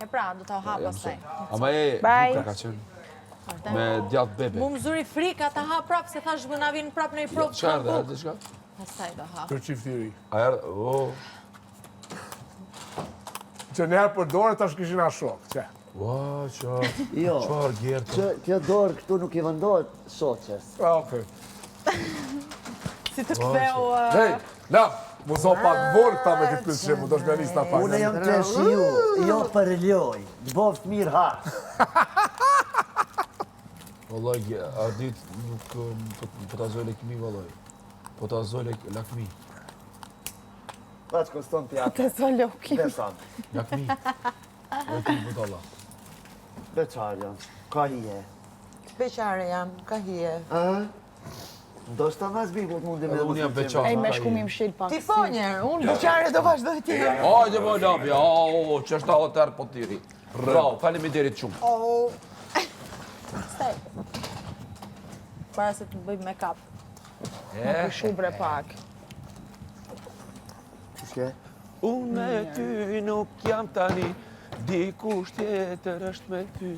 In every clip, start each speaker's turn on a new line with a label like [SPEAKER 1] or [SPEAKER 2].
[SPEAKER 1] E pra, do t'a hap pastaj.
[SPEAKER 2] Ama Luka ka qenë me djatë bebe.
[SPEAKER 1] Mu më zuri frika ta hap prap, se thash më na vinë prap në i prop të
[SPEAKER 2] Çfarë erdhe diçka?
[SPEAKER 1] Pastaj do hap.
[SPEAKER 3] Për qiftiri.
[SPEAKER 2] A erdhe?
[SPEAKER 3] Që njerë për dorë, tash kishin a shok, që?
[SPEAKER 2] Ua,
[SPEAKER 4] Jo,
[SPEAKER 2] qarë gjertë.
[SPEAKER 4] kjo dorë këtu nuk i vendohet shoqes.
[SPEAKER 3] Okej.
[SPEAKER 1] Si të ktheu...
[SPEAKER 3] Hej, na, mu so pak vorë këta me këtë pëlqim, mu do shme njës ta pak.
[SPEAKER 4] Unë jam të shiu, jo për loj. Boft mirë ha.
[SPEAKER 2] Vallaj, Ardit nuk po ta zoj lekmi, vallaj. Po ta zoj lakmi.
[SPEAKER 4] Paç koston pjata.
[SPEAKER 1] Të zoj loki.
[SPEAKER 4] Besan.
[SPEAKER 2] Lakmi. Lakmi, budalla.
[SPEAKER 4] Beqar janë. Ka hije.
[SPEAKER 5] Beqare jam, ka hije.
[SPEAKER 4] Do shta mas bibut mundi me...
[SPEAKER 2] Unë jam beqar.
[SPEAKER 1] Ej, me shkumim shil pak.
[SPEAKER 5] Ti po njerë, unë beqare do vazhdoj ti.
[SPEAKER 2] Hajde më lapja, që është aho tërë po tiri. Bravo, faleminderit shumë.
[SPEAKER 1] Staj. Para se të bëjmë make-up. Më shubre pak.
[SPEAKER 4] Qëshke?
[SPEAKER 2] Unë me ty nuk jam tani, dikush tjetër është me ty.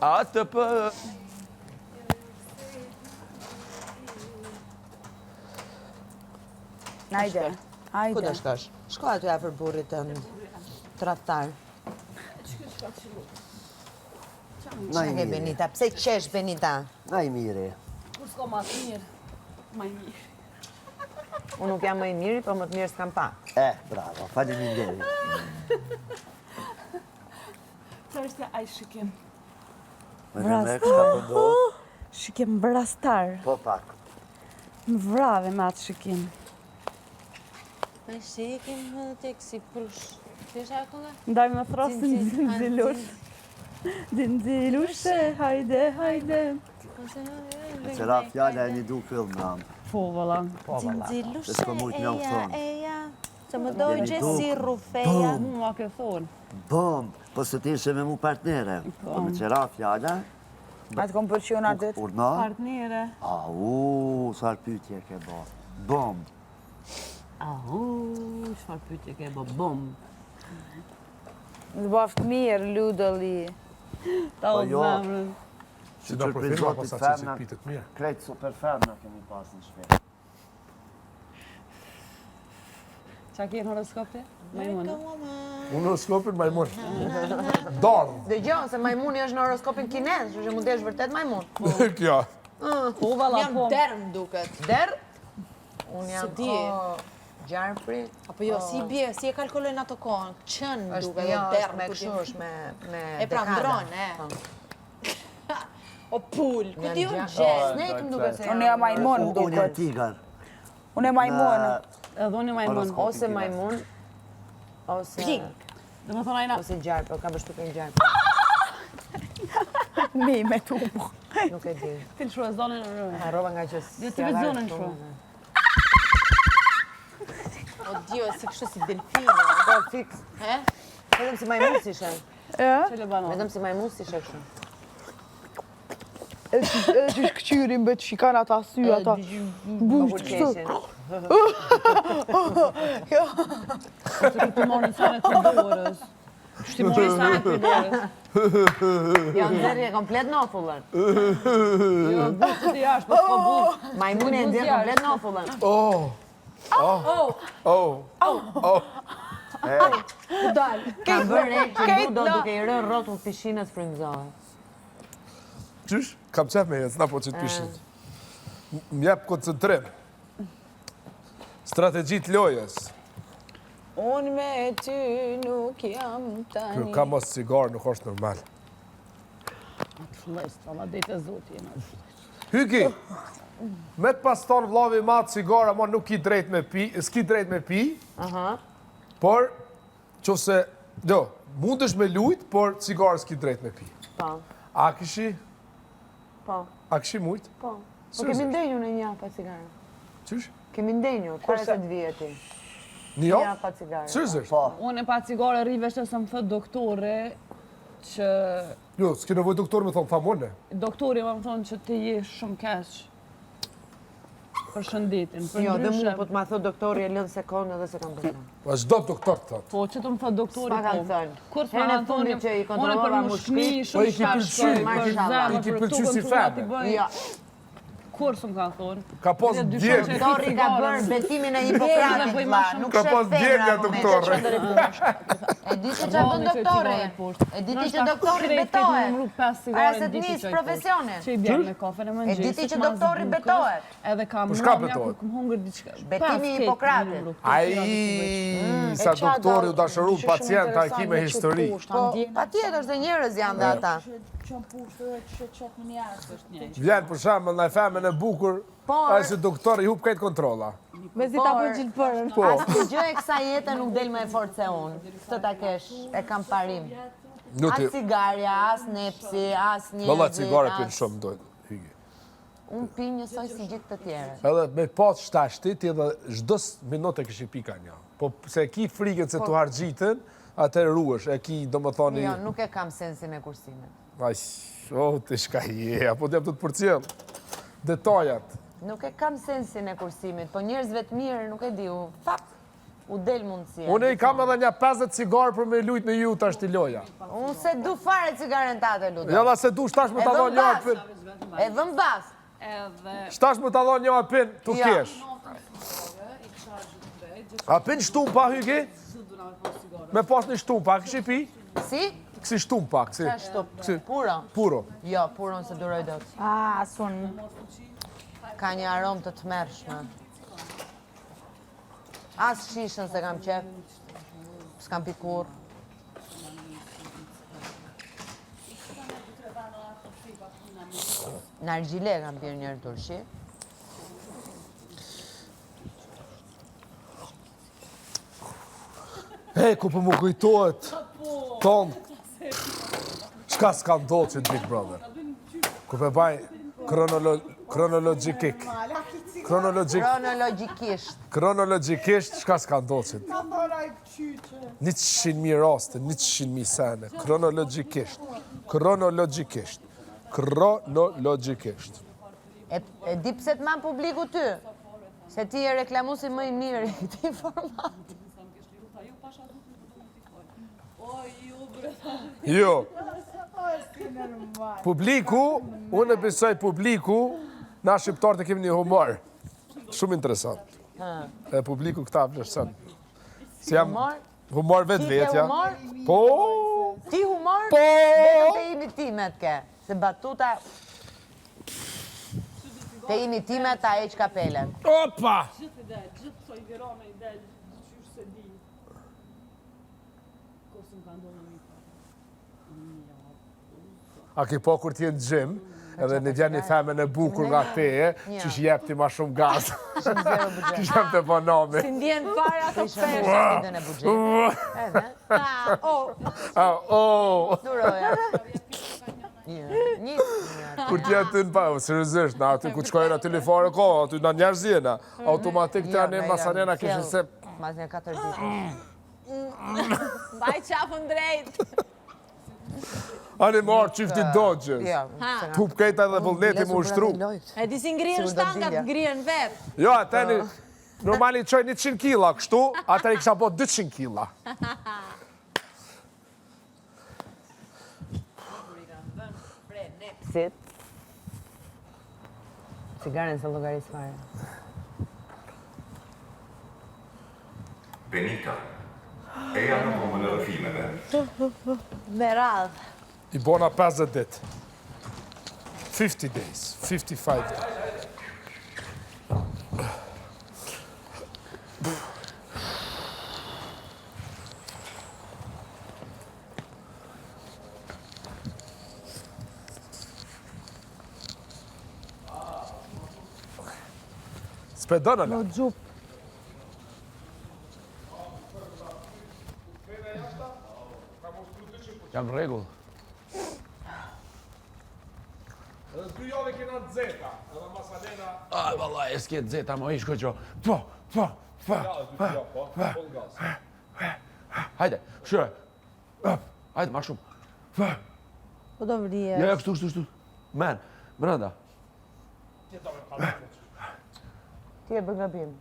[SPEAKER 2] Atë për...
[SPEAKER 1] Hajde.
[SPEAKER 5] Ku do shkosh? Shko aty afër burrit tënd, tradhtar.
[SPEAKER 4] Na i
[SPEAKER 5] Çka ke
[SPEAKER 4] mire.
[SPEAKER 5] Benita? Pse qesh Benita?
[SPEAKER 4] Na i mire.
[SPEAKER 6] Kur s'ko ma të mirë, ma i mirë.
[SPEAKER 5] Unë nuk jam më i miri, po më të mirë s'kam pa.
[SPEAKER 4] Bravo, faleminderit.
[SPEAKER 6] Qa është aj shikim?
[SPEAKER 4] Me këshka përdo?
[SPEAKER 6] Shikim vrastar.
[SPEAKER 4] Po pak.
[SPEAKER 6] Më vrave me atë shikim.
[SPEAKER 1] Me shikim më tek si prush. Ti është ajo kënga?
[SPEAKER 6] Ndaj me thrasin zinzilush. Zinzilushe, hajde, hajde.
[SPEAKER 4] E qëra fjalla e një du film ram.
[SPEAKER 6] Po, valla.
[SPEAKER 1] Zinzilushe,
[SPEAKER 4] S'ka mujt me
[SPEAKER 1] eja,
[SPEAKER 4] thonë.
[SPEAKER 1] eja. Se më dojgje si rufeja.
[SPEAKER 6] Mu ma ke thonë.
[SPEAKER 4] Bom, po së t'ishe me mu partnere. Po me qëra fjalla,
[SPEAKER 1] Atë kom përqion atë.
[SPEAKER 4] urna.
[SPEAKER 6] Partnere.
[SPEAKER 4] Sar pytje ke bo. Bom.
[SPEAKER 6] Shfar pytje ke bo bom.
[SPEAKER 1] Në baft mirë, ludolli.
[SPEAKER 6] Ta o
[SPEAKER 4] jo.
[SPEAKER 6] zemrën.
[SPEAKER 3] Që da për firma pas atë që si pitët mirë.
[SPEAKER 4] Krejt super ferma kemi pas në shpe.
[SPEAKER 6] Qa ke në horoskopi? Majmunë.
[SPEAKER 3] Unë horoskopin majmun. Darë.
[SPEAKER 5] Dëgjoj se majmuni është në horoskopin kinez, kështu që mund të jesh vërtet majmun.
[SPEAKER 3] Kjo.
[SPEAKER 6] Po, valla,
[SPEAKER 1] Jam
[SPEAKER 6] po.
[SPEAKER 1] derm duket.
[SPEAKER 5] Der? Unë jam
[SPEAKER 1] di.
[SPEAKER 5] gjarpri.
[SPEAKER 1] Apo jo, si bie, si e kalkulojnë ato kohën? Qën
[SPEAKER 5] Është
[SPEAKER 1] duket,
[SPEAKER 5] jo,
[SPEAKER 1] derm.
[SPEAKER 5] me
[SPEAKER 1] ku di-
[SPEAKER 5] kështu është me
[SPEAKER 1] E pra
[SPEAKER 5] dekada.
[SPEAKER 1] ndron, O pull, ku di unë
[SPEAKER 5] Janë
[SPEAKER 1] gjesë?
[SPEAKER 5] Snake më duket se
[SPEAKER 7] Unë jam majmun,
[SPEAKER 4] Unë jam
[SPEAKER 7] duket.
[SPEAKER 4] tigar.
[SPEAKER 7] Unë jam majmun.
[SPEAKER 6] Edhe unë majmun.
[SPEAKER 4] Horoskop.
[SPEAKER 5] ose majmun, ose
[SPEAKER 6] Dhe më thonë ajna,
[SPEAKER 5] ose gjarpë, ka bështukën gjarpë.
[SPEAKER 7] Mi me tupo.
[SPEAKER 5] Nuk e di.
[SPEAKER 6] ti në shru e zonin në rrë.
[SPEAKER 5] Harrova nga që
[SPEAKER 6] Dhe të vizonin në shru.
[SPEAKER 1] O dio, si kështu si delfino.
[SPEAKER 5] Po fix.
[SPEAKER 1] He?
[SPEAKER 5] Vetëm si majmun si ishe.
[SPEAKER 6] Që le banon.
[SPEAKER 5] Vetëm si majmun si ishe kështu.
[SPEAKER 7] Edhe që shkëqyrin bëtë shikan ata sy, ata bushtë kështu.
[SPEAKER 6] Që të morin sanet për dorës. Që të morin sanet për dorës.
[SPEAKER 5] Janë nxerrje komplet nofullën.
[SPEAKER 6] Jo, bushtë të jashtë, po s'po bushtë.
[SPEAKER 5] Majmuni e nxjerr komplet nofullën. Ka bërë që du do duke i rënë rrotull pishinës frymëzohet.
[SPEAKER 3] Qysh? Kam qef me jetë, s'na po që të pishin. M'jep koncentrim. Strategjit lojës.
[SPEAKER 1] Unë me ty nuk jam
[SPEAKER 3] Kjo
[SPEAKER 1] tani.
[SPEAKER 3] ka mos cigar, nuk është normal.
[SPEAKER 6] Atë flest, valla dejtë e zotë jena.
[SPEAKER 3] Hyki, me të pas tonë vllavi ma cigara, ma nuk ki drejt me pi, s'ki drejt me pi, por, qose, jo, mund është me lujt, por cigarë s'ki drejt me pi.
[SPEAKER 5] Po,
[SPEAKER 3] A kishi?
[SPEAKER 5] po,
[SPEAKER 3] A kishi mujt?
[SPEAKER 5] po. Po kemi ndenjur në një pa cigare.
[SPEAKER 3] Qysh?
[SPEAKER 5] Kemi ndenjur, para se të vije ti.
[SPEAKER 3] Një jo?
[SPEAKER 5] Një pa cigare.
[SPEAKER 3] Sërzisht?
[SPEAKER 4] Po,
[SPEAKER 6] Unë e pa cigare riveshte se më thët doktore që...
[SPEAKER 3] Jo, s'ki nevoj doktor me thonë famone.
[SPEAKER 6] Doktori më thonë që ti je shumë keq. për shëndetin.
[SPEAKER 5] Jo, dhe mu po të ma thot doktori e lëdhë se konë edhe se kam bërë.
[SPEAKER 3] Po çdo doktor thot.
[SPEAKER 6] Po, që të më thot doktori
[SPEAKER 5] S'ma kanë
[SPEAKER 6] po.
[SPEAKER 5] thënë.
[SPEAKER 6] Kur s'ma
[SPEAKER 5] Herën e
[SPEAKER 6] kanë
[SPEAKER 5] fundit që i
[SPEAKER 6] thonë,
[SPEAKER 5] kontrollova
[SPEAKER 6] unë për
[SPEAKER 5] mushkëri,
[SPEAKER 6] mushkëri,
[SPEAKER 3] po
[SPEAKER 6] shumë
[SPEAKER 3] i ki pëlqy,
[SPEAKER 5] mashallah.
[SPEAKER 3] i ki pëlqy si feme.
[SPEAKER 5] Jo,
[SPEAKER 6] Kur s'm kanë thonë.
[SPEAKER 3] Ka pas djeg.
[SPEAKER 5] doktori ka bërë betimin e Hipokratit, vlla, nuk
[SPEAKER 3] Ka
[SPEAKER 5] shef
[SPEAKER 3] pas
[SPEAKER 5] femra
[SPEAKER 3] djegja
[SPEAKER 5] në momentin.
[SPEAKER 3] doktorre.
[SPEAKER 5] E di që çfarë bën doktori? E di ti që doktori betohet. Para se të nis profesionin.
[SPEAKER 6] Që i bjerë me kafen e
[SPEAKER 5] E
[SPEAKER 6] mëngjesit.
[SPEAKER 5] di ti që doktori betohet.
[SPEAKER 6] Edhe ka
[SPEAKER 3] shka
[SPEAKER 6] mëmja
[SPEAKER 3] betohet?
[SPEAKER 6] kur këm hungër diçka.
[SPEAKER 5] Betimi i Hipokratit.
[SPEAKER 3] Ai sa doktori u dashuru pacient, ai ki me histori.
[SPEAKER 5] Po, patjetër se njerëz janë dhe ata.
[SPEAKER 3] Vjen për shembull në femën e bukur, ai si doktor i hub këtë kontrolla.
[SPEAKER 7] Me si ta për gjilpërën.
[SPEAKER 3] Po.
[SPEAKER 5] Asnjë gjë e kësaj jete nuk del më e fortë se unë. Këtë ta kesh, e kam parim.
[SPEAKER 3] Nuk
[SPEAKER 5] As
[SPEAKER 3] ti.
[SPEAKER 5] cigarja, as nepsi, as njerëzit.
[SPEAKER 3] Valla cigare pin shumë dojnë.
[SPEAKER 5] Unë pi njësoj si gjithë të tjerët.
[SPEAKER 3] Edhe me pas shtashti ti edhe çdo minutë kish i pika një. Po se e ki frikën se tu harxhitën, atë ruhesh, e ki domethënë.
[SPEAKER 5] Jo, nuk e kam sensin e kursimit.
[SPEAKER 3] Ai, ti shka je, apo jam të përcjell. Detajat.
[SPEAKER 5] Nuk e kam sensin e kursimit, po njerëzve të mirë nuk e di, u del mundësia.
[SPEAKER 3] Unë i kam edhe një 50 cigarë për me lujt me ju tash ti loja.
[SPEAKER 5] Unë se du fare cigaren tate, Ludo.
[SPEAKER 3] Ja se du shtash më ta dhon një apin.
[SPEAKER 5] E vëm bas.
[SPEAKER 3] Shtash më ta dhon një apin, tu
[SPEAKER 5] Ja.
[SPEAKER 3] kesh. Apin shtumpa hyki? Me pas një shtumpa, këshi pi?
[SPEAKER 5] Si?
[SPEAKER 3] Kësi shtumpa, kësi.
[SPEAKER 5] Qa shtup? Puro?
[SPEAKER 3] Puro.
[SPEAKER 5] Jo, puron se duroj dot.
[SPEAKER 7] Sun.
[SPEAKER 5] Ka një aromë të tmerrshme. As shishën se kam qef. S'kam pikur. Nargjile kam pirë njërë turshi.
[SPEAKER 3] Hej, ku për më kujtohet, ton, shka s'ka ndodhë që Big Brother. Ku për baj kronologjikik. Kronologjikisht, shka s'ka ndodhë që 100.000 raste, 100.000 sene, kronologjikisht.
[SPEAKER 5] E di pse të man publiku ty? Se ti e reklamusi më i mirë i këtij formati.
[SPEAKER 3] Jo. Publiku, unë e besoj publiku, na shqiptarët e kemi një humor. Shumë interesant. E publiku këta vlerëson. Si jam
[SPEAKER 5] Humor?
[SPEAKER 3] humor vetë
[SPEAKER 5] Ti ke
[SPEAKER 3] vetja.
[SPEAKER 5] humor?
[SPEAKER 3] Po.
[SPEAKER 5] Ti humor?
[SPEAKER 3] Po.
[SPEAKER 5] Vetëm te imitimet ke. Se batuta... Te imitimet ta heq kapelen.
[SPEAKER 3] Opa! A ki po kur t'jen gjim, edhe në vjen një femen e bukur nga teje, që jep ti ma shumë gaz.
[SPEAKER 5] Shumë zero buxhet.
[SPEAKER 3] Që jep të ponami.
[SPEAKER 1] Si ndjen fare ato
[SPEAKER 5] Ishte
[SPEAKER 1] peshë.
[SPEAKER 5] shpidën e buxhetit. Edhe, duroja. Një.
[SPEAKER 3] Kur t'ja ty në pa, seriozisht, na aty ku të shkojnë aty lifare ko, aty në njerëzjena, automatik të janë masanena kishin se...
[SPEAKER 5] Mas një 4 ditë.
[SPEAKER 1] Baj qafën drejt.
[SPEAKER 3] Ani marë qifti dodgjës.
[SPEAKER 5] Jo.
[SPEAKER 3] Tup kejta dhe vullneti më ushtru.
[SPEAKER 1] E di si ngrihen
[SPEAKER 5] Sigur do
[SPEAKER 1] shtangat,
[SPEAKER 5] dilja.
[SPEAKER 1] ngrihen vetë.
[SPEAKER 3] Jo, ateni, normali qoj 100 kila kështu, atër i kisha po 200 kila.
[SPEAKER 5] Sit. Cigaren se llogaris fare.
[SPEAKER 8] Benika. Eja në komën e rëfimeve.
[SPEAKER 1] Me radhë.
[SPEAKER 3] I bona 50 dit. 50 days, 55 days. S'pedon ala.
[SPEAKER 7] Gjup.
[SPEAKER 2] Jam rregull.
[SPEAKER 3] Edhe 2 javë kena të zeta, edhe masalena...
[SPEAKER 2] Aj, valla, e s'ke zeta, mo ish koqo. Po. Hajde, shre. Hajde, ma shumë.
[SPEAKER 7] Po do vrije.
[SPEAKER 2] Ja, kështu. Men, brenda.
[SPEAKER 5] Ti e bë gabim.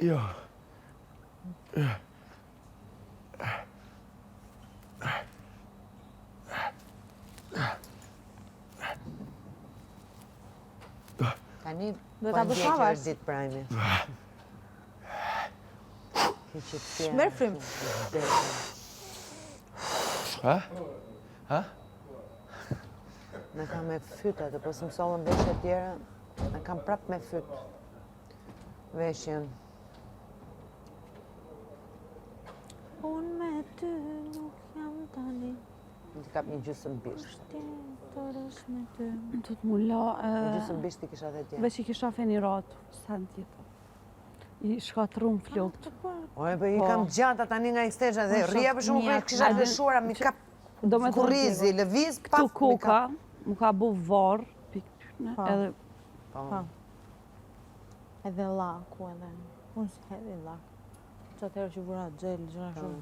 [SPEAKER 3] Jo.
[SPEAKER 5] Tani,
[SPEAKER 1] Do ta bësh avash?
[SPEAKER 5] është ditë prajmi.
[SPEAKER 1] Merë frim.
[SPEAKER 3] Ha?
[SPEAKER 5] Në kam me fyt atë, po së mësollën veshje tjera, në kam prap me fyt. Veshjen.
[SPEAKER 1] Unë me ty nuk jam tani.
[SPEAKER 5] Në të kap një gjysëm bisht.
[SPEAKER 1] Tjetër është me ty.
[SPEAKER 6] Do të mu la...
[SPEAKER 5] Një gjysëm bisht i kisha dhe tje.
[SPEAKER 6] Veç i kisha feni ratë, sen tjetër. I shkatrum flokët.
[SPEAKER 5] Oje, po i kam gjata tani nga i stegja dhe rria për shumë kërë kisha vëshuara, mi kap kurizi, lëviz, paf,
[SPEAKER 6] Këtu koka, mu ka bu varë, edhe
[SPEAKER 1] Edhe laku edhe. Unë si hedhi lak. Që atërë që vura gjelë, gjëra shumë.